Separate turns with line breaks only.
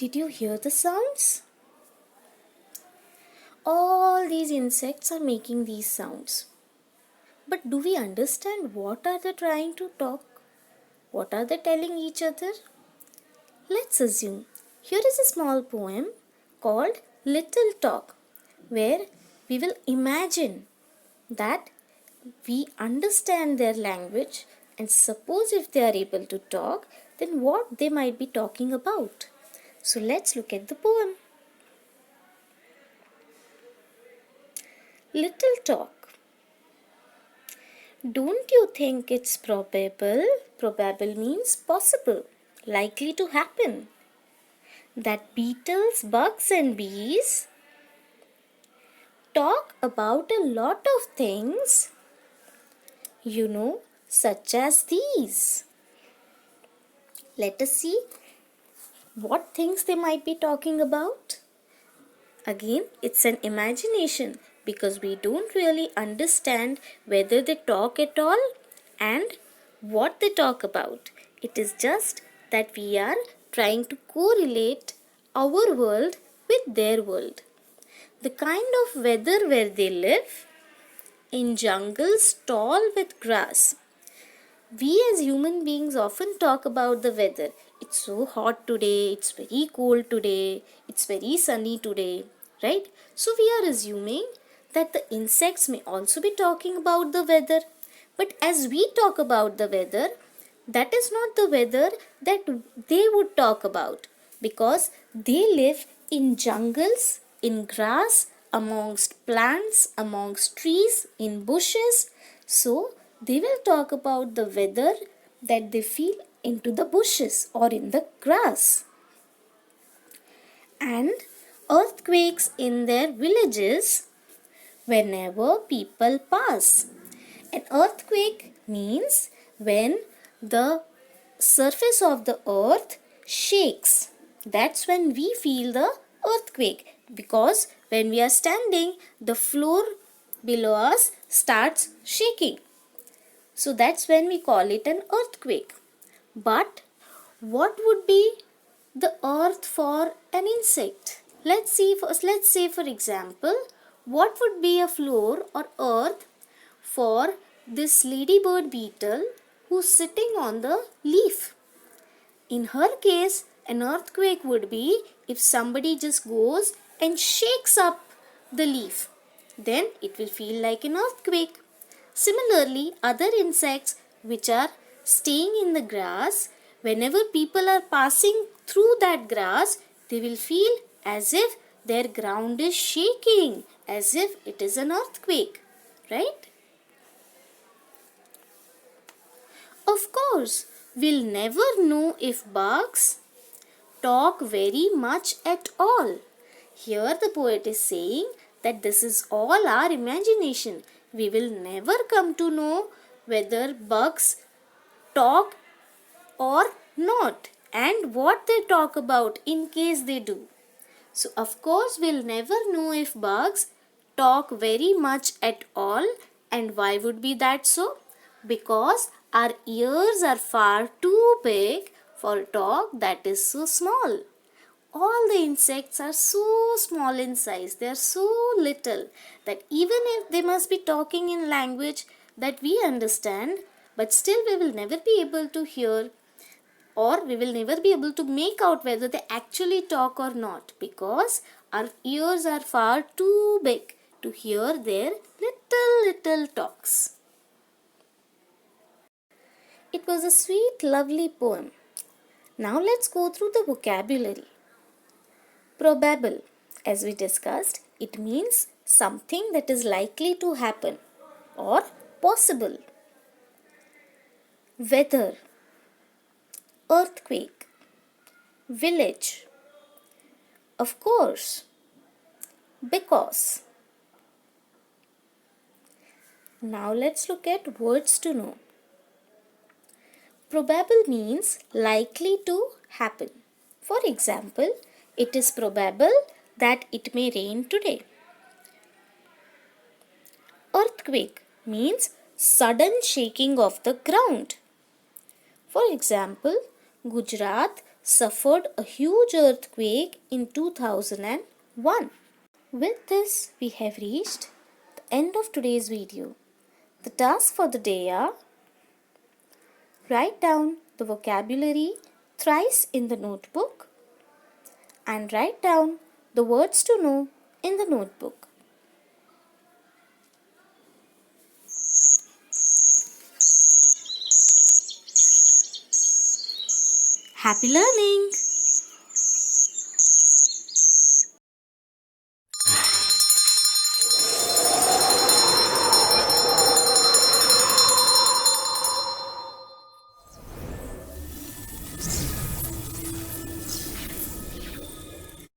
Did you hear the sounds? All these insects are making these sounds. But do we understand what are they trying to talk? What are they telling each other? Let's assume here is a small poem called Little Talk, where we will imagine that we understand their language, and suppose if they are able to talk, then what they might be talking about. So let's look at the poem. Little Talk. Don't you think it's probable? Probable means possible, likely to happen, that beetles, bugs and bees talk about a lot of things, such as these. Let us see what things they might be talking about. Again, it's an imagination because we don't really understand whether they talk at all and what they talk about. It is just that we are trying to correlate our world with their world. The kind of weather where they live, in jungles tall with grass. We as human beings often talk about the weather. It's so hot today, it's very cold today, it's very sunny today, right? So we are assuming that the insects may also be talking about the weather. But as we talk about the weather, that is not the weather that they would talk about, because they live in jungles, in grass, amongst plants, amongst trees, in bushes. So they will talk about the weather that they feel into the bushes or in the grass. And earthquakes in their villages whenever people pass. An earthquake means when the surface of the earth shakes. That's when we feel the earthquake, because when we are standing, the floor below us starts shaking. So that's when we call it an earthquake. But what would be the earth for an insect? Let's say for example, what would be a floor or earth for this ladybird beetle who's sitting on the leaf? In her case, an earthquake would be if somebody just goes and shakes up the leaf. Then it will feel like an earthquake. Similarly, other insects which are staying in the grass, whenever people are passing through that grass, they will feel as if their ground is shaking, as if it is an earthquake, right? Of course, we'll never know if bugs talk very much at all. Here the poet is saying that this is all our imagination. We will never come to know whether bugs talk or not, and what they talk about in case they do. So of course we'll never know if bugs talk very much at all. And why would be that so? Because our ears are far too big for talk that is so small. All the insects are so small in size, they are so little that even if they must be talking in language that we understand, but still we will never be able to hear, or we will never be able to make out whether they actually talk or not, because our ears are far too big to hear their little talks. It was a sweet, lovely poem. Now let's go through the vocabulary. Probable, as we discussed, it means something that is likely to happen or possible. Weather, earthquake, village, of course, because. Now let's look at words to know. Probable means likely to happen. For example, it is probable that it may rain today. Earthquake means sudden shaking of the ground. For example, Gujarat suffered a huge earthquake in 2001. With this, we have reached the end of today's video. The tasks for the day are: write down the vocabulary thrice in the notebook and write down the words to know in the notebook. Happy learning!